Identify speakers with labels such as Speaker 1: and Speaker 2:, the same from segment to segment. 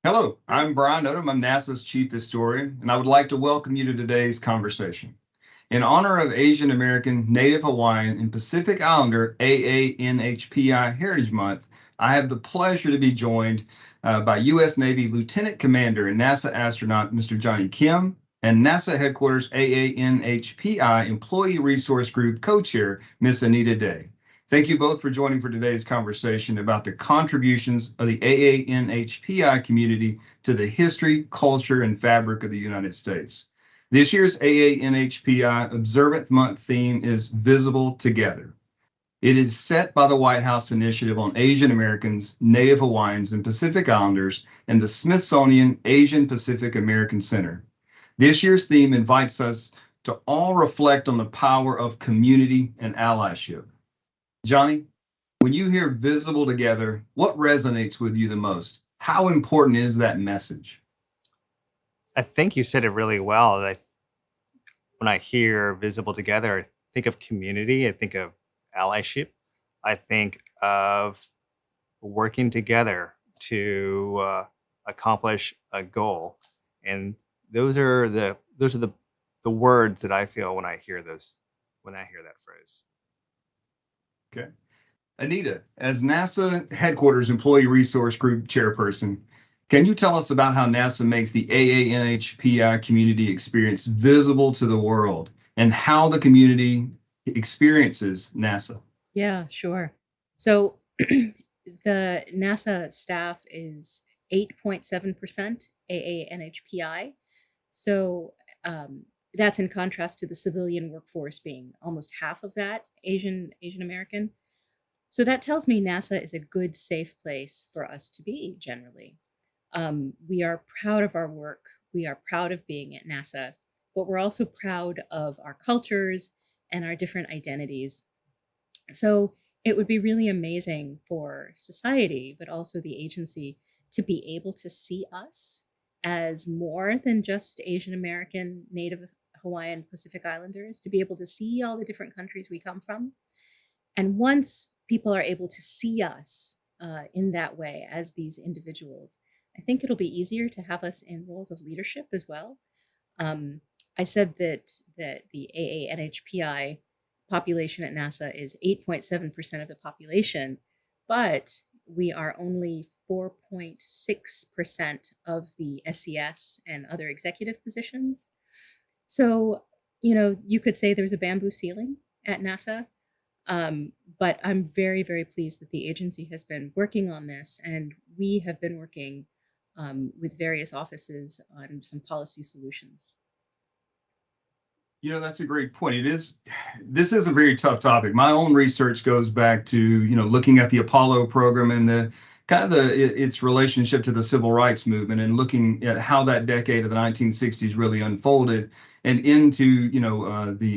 Speaker 1: Hello, I'm Brian Odom. I'm NASA's chief historian, and I would like to welcome you to today's conversation. In honor of Asian American, Native Hawaiian, and Pacific Islander AANHPI Heritage Month, I have the pleasure to be joined by U.S. Navy Lieutenant Commander and NASA astronaut Mr. Jonny Kim and NASA Headquarters AANHPI Employee Resource Group Co-Chair Ms. Anita Dey. Thank you both for joining for today's conversation about the contributions of the AANHPI community to the history, culture, and fabric of the United States. This year's AANHPI Observant Month theme is Visible Together. It is set by the White House Initiative on Asian Americans, Native Hawaiians, and Pacific Islanders and the Smithsonian Asian Pacific American Center. This year's theme invites us to all reflect on the power of community and allyship. Jonny, when you hear visible together, what resonates with you the most? How important is that message?
Speaker 2: I think you said it really well. When I hear visible together, I think of community, I think of allyship, I think of working together to accomplish a goal. And those are the words that I feel when I hear that phrase.
Speaker 1: Okay. Anita, as NASA Headquarters Employee Resource Group Chairperson, can you tell us about how NASA makes the AANHPI community experience visible to the world and how the community experiences NASA?
Speaker 3: Yeah, sure. So the NASA staff is 8.7% AANHPI. So that's in contrast to the civilian workforce being almost half of that Asian American. So that tells me NASA is a good, safe place for us to be generally. We are proud of our work. We are proud of being at NASA, but we're also proud of our cultures and our different identities. So it would be really amazing for society, but also the agency, to be able to see us as more than just Asian American, Native Hawaiian, Pacific Islanders, to be able to see all the different countries we come from. And once people are able to see us in that way as these individuals, I think it'll be easier to have us in roles of leadership as well. I said that the AANHPI population at NASA is 8.7% of the population, but we are only 4.6% of the SES and other executive positions. So, you could say there's a bamboo ceiling at NASA, but I'm very, very pleased that the agency has been working on this, and we have been working with various offices on some policy solutions.
Speaker 1: That's a great point. This is a very tough topic. My own research goes back to, looking at the Apollo program and its relationship to the civil rights movement and looking at how that decade of the 1960s really unfolded and into,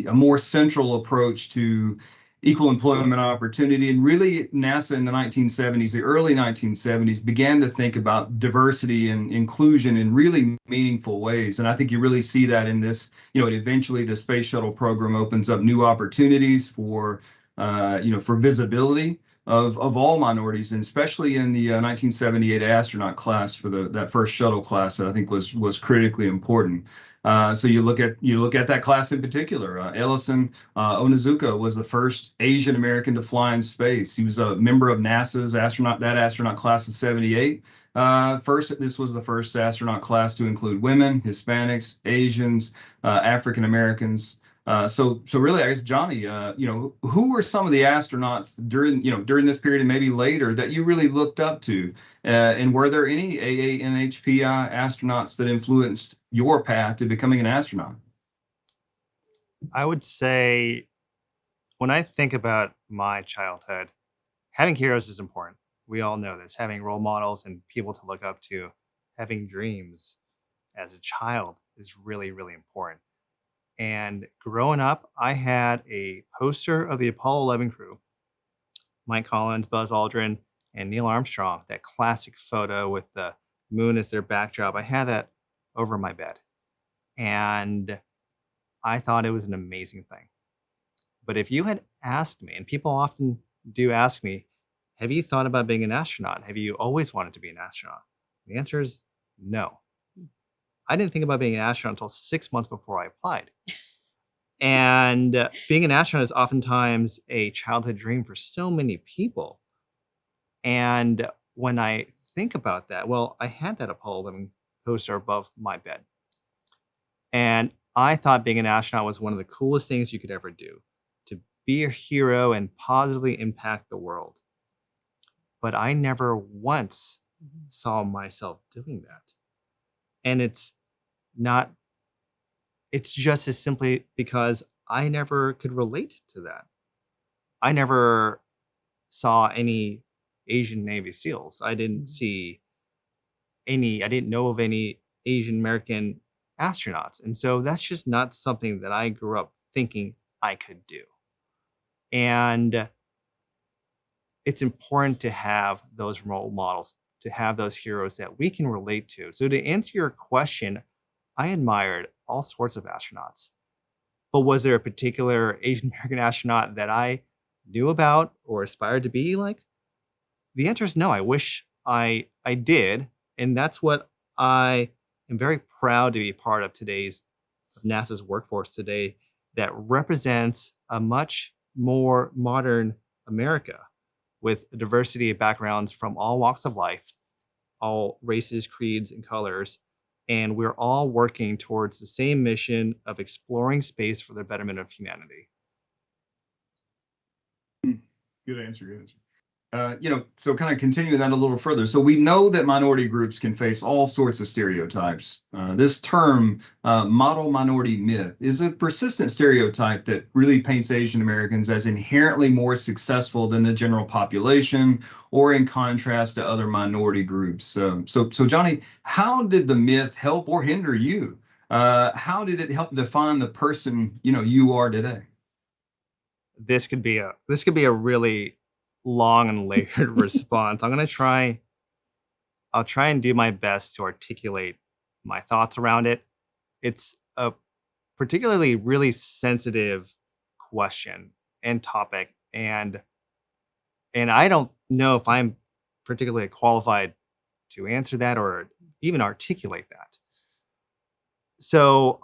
Speaker 1: a more central approach to equal employment opportunity. And really NASA in the 1970s, the early 1970s, began to think about diversity and inclusion in really meaningful ways. And I think you really see that in this, eventually the space shuttle program opens up new opportunities for visibility of all minorities, and especially in the 1978 astronaut class for that first shuttle class that I think was critically important. So you look at that class in particular. Ellison Onizuka was the first Asian American to fly in space. He was a member of NASA's astronaut class of '78. This was the first astronaut class to include women, Hispanics, Asians, African Americans. So really, I guess, Jonny, who were some of the astronauts during this period and maybe later that you really looked up to? And were there any AANHPI astronauts that influenced your path to becoming an astronaut?
Speaker 2: I would say when I think about my childhood, having heroes is important. We all know this. Having role models and people to look up to, having dreams as a child is really, really important. And growing up, I had a poster of the Apollo 11 crew, Mike Collins, Buzz Aldrin, and Neil Armstrong, that classic photo with the moon as their backdrop. I had that over my bed. And I thought it was an amazing thing. But if you had asked me, and people often do ask me, have you thought about being an astronaut? Have you always wanted to be an astronaut? The answer is No. I didn't think about being an astronaut until 6 months before I applied. And being an astronaut is oftentimes a childhood dream for so many people. And when I think about that, well, I had that Apollo 11 poster above my bed. And I thought being an astronaut was one of the coolest things you could ever do, to be a hero and positively impact the world. But I never once saw myself doing that. And it's just as simply because I never could relate to that. I never saw any Asian Navy SEALs. I didn't know of any Asian American astronauts. And so that's just not something that I grew up thinking I could do. And it's important to have those role models, to have those heroes that we can relate to. So to answer your question, I admired all sorts of astronauts. But was there a particular Asian American astronaut that I knew about or aspired to be like? The answer is no. I wish I did. And that's what I am very proud to be part of NASA's workforce today, that represents a much more modern America with a diversity of backgrounds from all walks of life, all races, creeds, and colors. And we're all working towards the same mission of exploring space for the betterment of humanity.
Speaker 1: Good answer. Good answer. So kind of continuing that a little further. So we know that minority groups can face all sorts of stereotypes. This term, model minority myth, is a persistent stereotype that really paints Asian Americans as inherently more successful than the general population, or in contrast to other minority groups. So Jonny, how did the myth help or hinder you? How did it help define the person you are today?
Speaker 2: This could be a really long and layered response. I'll try and do my best to articulate my thoughts around it. It's a particularly really sensitive question and topic, and I don't know if I'm particularly qualified to answer that or even articulate that. So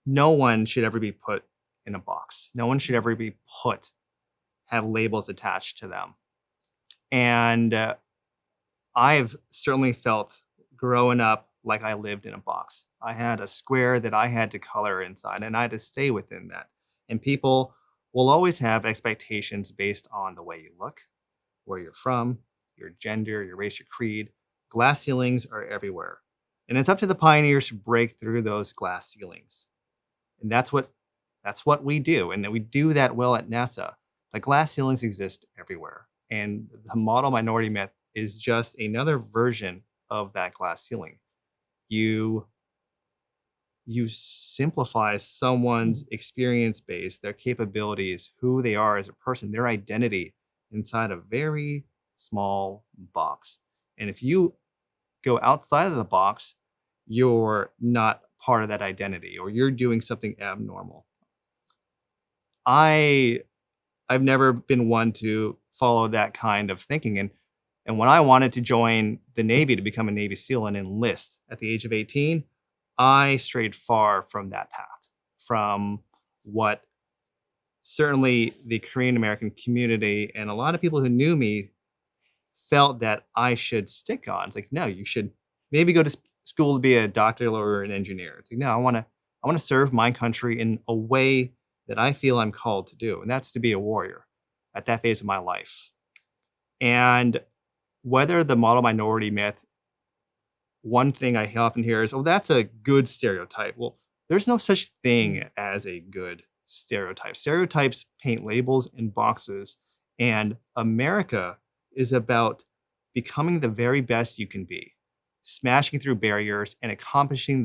Speaker 2: no one should ever be put in a box. No one should ever have labels attached to them. And I've certainly felt growing up like I lived in a box. I had a square that I had to color inside, and I had to stay within that. And people will always have expectations based on the way you look, where you're from, your gender, your race, your creed. Glass ceilings are everywhere. And it's up to the pioneers to break through those glass ceilings. And that's what we do. And we do that well at NASA. The glass ceilings exist everywhere. And the model minority myth is just another version of that glass ceiling. You simplify someone's experience base, their capabilities, who they are as a person, their identity inside a very small box. And if you go outside of the box, you're not part of that identity, or you're doing something abnormal. I've never been one to follow that kind of thinking. And when I wanted to join the Navy to become a Navy SEAL and enlist at the age of 18, I strayed far from that path, from what certainly the Korean American community and a lot of people who knew me felt that I should stick on. It's like, no, you should maybe go to school to be a doctor or an engineer. It's like, no, I want to serve my country in a way that I feel I'm called to do, and that's to be a warrior at that phase of my life. And whether the model minority myth, one thing I often hear is, oh, that's a good stereotype. Well, there's no such thing as a good stereotype. Stereotypes paint labels and boxes, and America is about becoming the very best you can be, smashing through barriers and accomplishing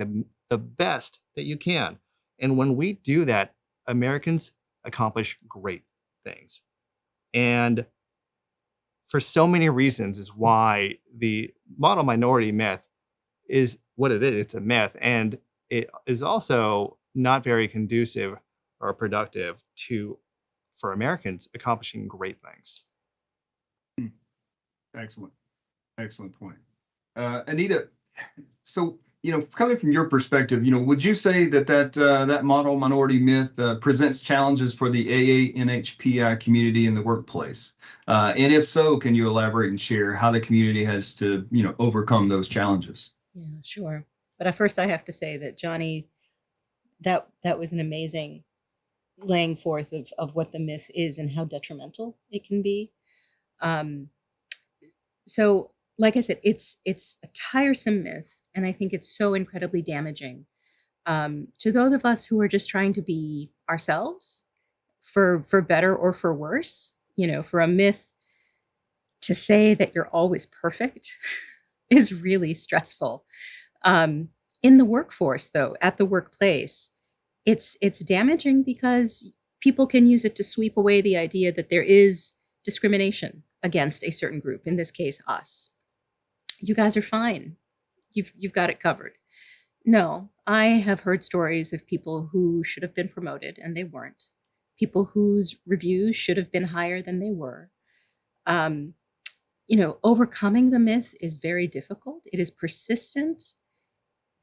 Speaker 2: the best that you can. And when we do that, Americans accomplish great things. And for so many reasons is why the model minority myth is what it is. It's a myth, and it is also not very conducive or productive for Americans accomplishing great things.
Speaker 1: Excellent. Excellent point. Anita, so, coming from your perspective, would you say that model minority myth presents challenges for the AANHPI community in the workplace? And if so, can you elaborate and share how the community has to, overcome those challenges?
Speaker 3: Yeah, sure. But at first I have to say that Jonny, that was an amazing laying forth of what the myth is and how detrimental it can be. So like I said, it's a tiresome myth, and I think it's so incredibly damaging to those of us who are just trying to be ourselves, for better or for worse. For a myth to say that you're always perfect is really stressful. In the workforce, though, at the workplace, it's damaging because people can use it to sweep away the idea that there is discrimination against a certain group, in this case, us. You guys are fine. You've got it covered. No, I have heard stories of people who should have been promoted and they weren't. People whose reviews should have been higher than they were. Overcoming the myth is very difficult. It is persistent.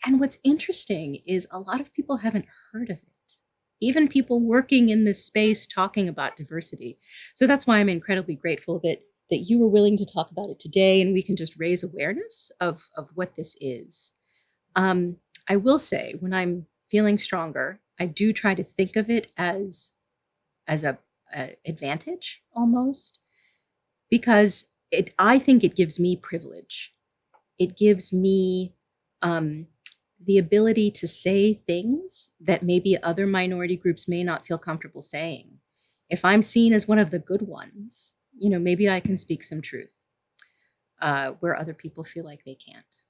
Speaker 3: And what's interesting is a lot of people haven't heard of it. Even people working in this space talking about diversity. So that's why I'm incredibly grateful that you were willing to talk about it today, and we can just raise awareness of what this is. I will say, when I'm feeling stronger, I do try to think of it as a advantage almost, because I think it gives me privilege. It gives me the ability to say things that maybe other minority groups may not feel comfortable saying. If I'm seen as one of the good ones, maybe I can speak some truth where other people feel like they can't.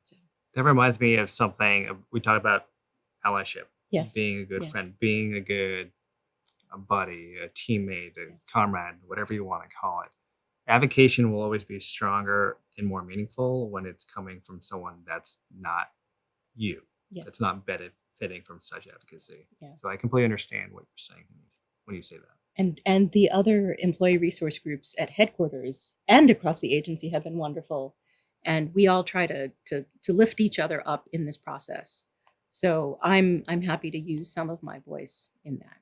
Speaker 3: So.
Speaker 2: That reminds me of something we talked about: allyship.
Speaker 3: Yes.
Speaker 2: Being a good friend, being a buddy, a teammate, a comrade, whatever you want to call it. Advocation will always be stronger and more meaningful when it's coming from someone that's not you.
Speaker 3: Yes.
Speaker 2: That's not benefiting from such advocacy.
Speaker 3: Yeah.
Speaker 2: So I completely understand what you're saying when you say that.
Speaker 3: And the other employee resource groups at headquarters and across the agency have been wonderful. And we all try to lift each other up in this process. So I'm happy to use some of my voice in that.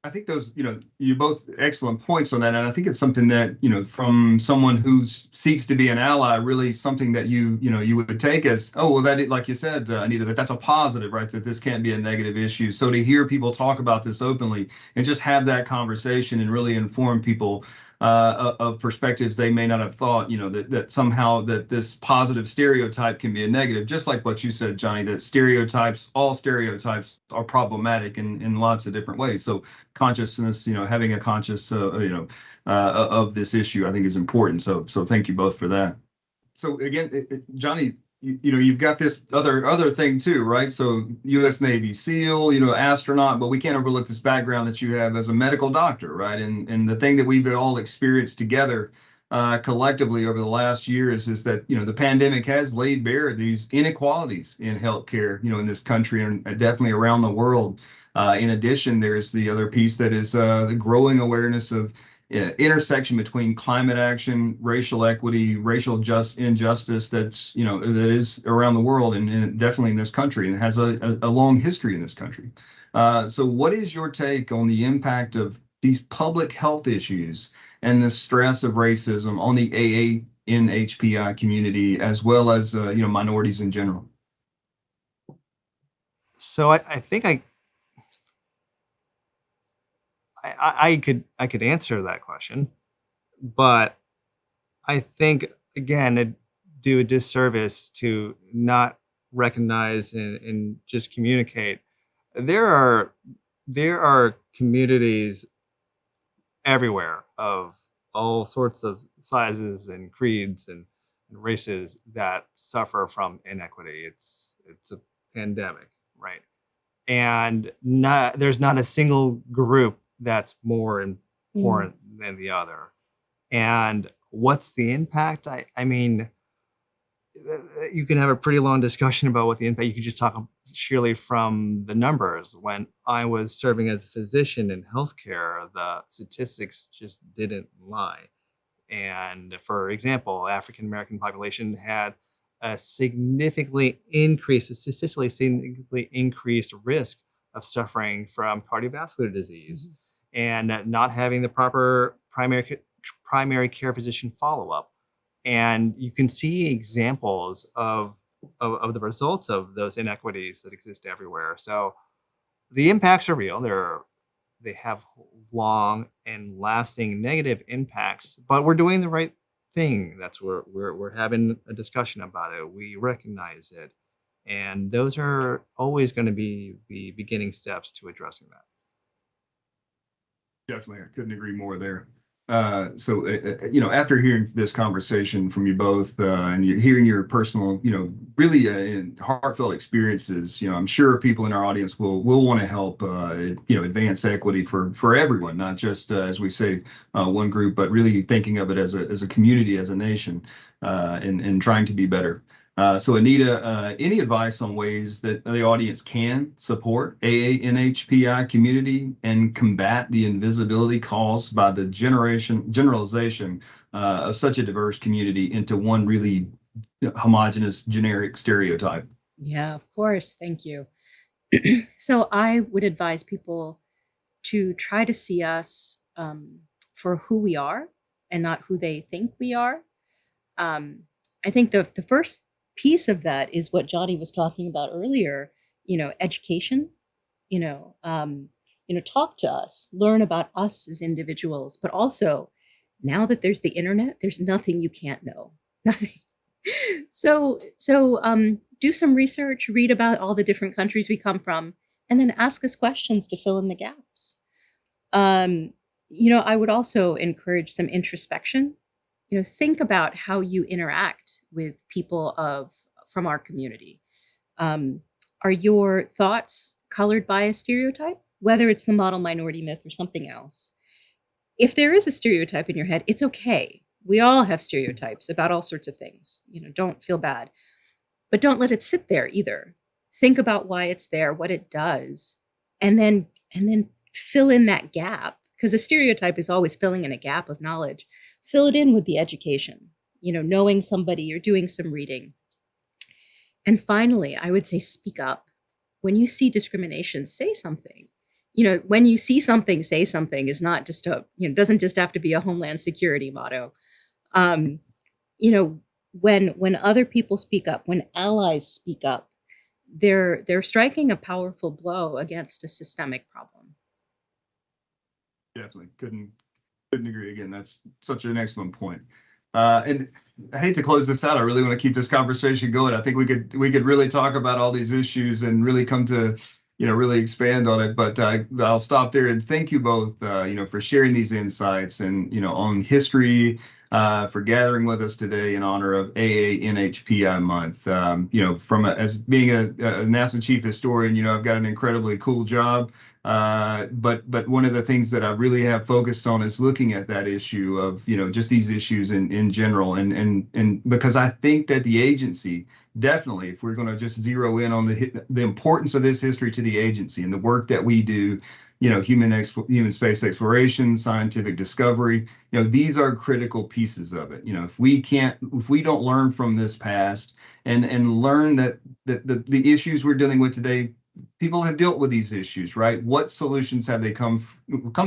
Speaker 1: I think those, you both excellent points on that. And I think it's something that, from someone who seeks to be an ally, really something that you would take as, oh, well, that, like you said, Anita, that's a positive, right? That this can't be a negative issue. So to hear people talk about this openly and just have that conversation and really inform people of perspectives they may not have thought, that somehow that this positive stereotype can be a negative, just like what you said, Jonny, that all stereotypes are problematic in lots of different ways. So consciousness, having a conscious, of this issue, I think is important. So thank you both for that. So again, Jonny, you've got this other thing too, right? So U.S. Navy SEAL, astronaut, but we can't overlook this background that you have as a medical doctor, right? And the thing that we've all experienced together collectively over the last years is that, the pandemic has laid bare these inequalities in healthcare, in this country and definitely around the world. In addition, there's the other piece that is the growing awareness of intersection between climate action, racial equity, racial injustice that is around the world and definitely in this country, and has a long history in this country. So what is your take on the impact of these public health issues and the stress of racism on the AANHPI community, as well as minorities in general?
Speaker 2: So I think I could answer that question, but I think, again, it'd do a disservice to not recognize and just communicate. There are communities everywhere of all sorts of sizes and creeds and races that suffer from inequity. It's a pandemic, right? And there's not a single group that's more important than the other. And what's the impact? I mean, you can have a pretty long discussion about what the impact. You could just talk sheerly from the numbers. When I was serving as a physician in healthcare, the statistics just didn't lie. And for example, African American population had a statistically significantly increased risk of suffering from cardiovascular disease and not having the proper primary care physician follow-up. And you can see examples of the results of those inequities that exist everywhere. So the impacts are real. They have long and lasting negative impacts, but we're doing the right thing. That's where we're having a discussion about it. We recognize it. And those are always going to be the beginning steps to addressing that.
Speaker 1: Definitely, I couldn't agree more there. After hearing this conversation from you both and you're hearing your personal, really heartfelt experiences, I'm sure people in our audience will want to help, advance equity for everyone, not just as we say, one group, but really thinking of it as a community, as a nation, and trying to be better. So Anita, any advice on ways that the audience can support AANHPI community and combat the invisibility caused by the generalization of such a diverse community into one really homogenous, generic stereotype?
Speaker 3: Yeah, of course. Thank you. So I would advise people to try to see us for who we are and not who they think we are. I think the first piece of that is what Jonny was talking about earlier, education, talk to us, learn about us as individuals, but also now that there's the internet, there's nothing you can't know, nothing. So do some research, read about all the different countries we come from, and then ask us questions to fill in the gaps. I would also encourage some introspection. Think about how you interact with people from our community. Are your thoughts colored by a stereotype, whether it's the model minority myth or something else? If there is a stereotype in your head, it's okay. We all have stereotypes about all sorts of things. Don't feel bad, but don't let it sit there either. Think about why it's there, what it does, and then fill in that gap. Because a stereotype is always filling in a gap of knowledge. Fill it in with the education, knowing somebody or doing some reading. And finally, I would say speak up. When you see discrimination, say something. When you see something, say something is not just doesn't just have to be a Homeland Security motto. When other people speak up, when allies speak up, they're striking a powerful blow against a systemic problem.
Speaker 1: Definitely couldn't agree again. That's such an excellent point. And I hate to close this out. I really want to keep this conversation going. I think we could really talk about all these issues and really come to, really expand on it. But I'll stop there and thank you both, for sharing these insights and, on history, for gathering with us today in honor of AANHPI month. As being a NASA chief historian, I've got an incredibly cool job. But one of the things that I really have focused on is looking at that issue of, just these issues in general. And because I think that the agency, definitely, if we're going to just zero in on the importance of this history to the agency and the work that we do, human space exploration, scientific discovery, these are critical pieces of it. If we don't learn from this past and learn that the issues we're dealing with today, people have dealt with these issues, right? What solutions have they come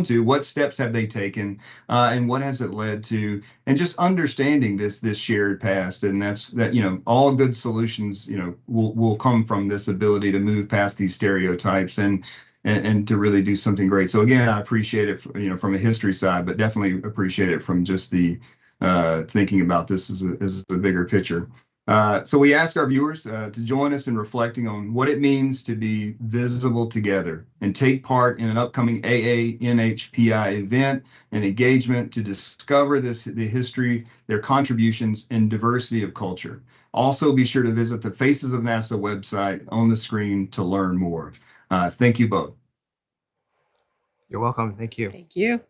Speaker 1: to? What steps have they taken? And what has it led to? And just understanding this shared past, and that all good solutions, will come from this ability to move past these stereotypes and to really do something great. So again, I appreciate it, from a history side, but definitely appreciate it from just the thinking about this as a bigger picture. So we ask our viewers to join us in reflecting on what it means to be visible together and take part in an upcoming AANHPI event and engagement to discover the history, their contributions, and diversity of culture. Also, be sure to visit the Faces of NASA website on the screen to learn more. Thank you both.
Speaker 2: You're welcome. Thank you.
Speaker 3: Thank you.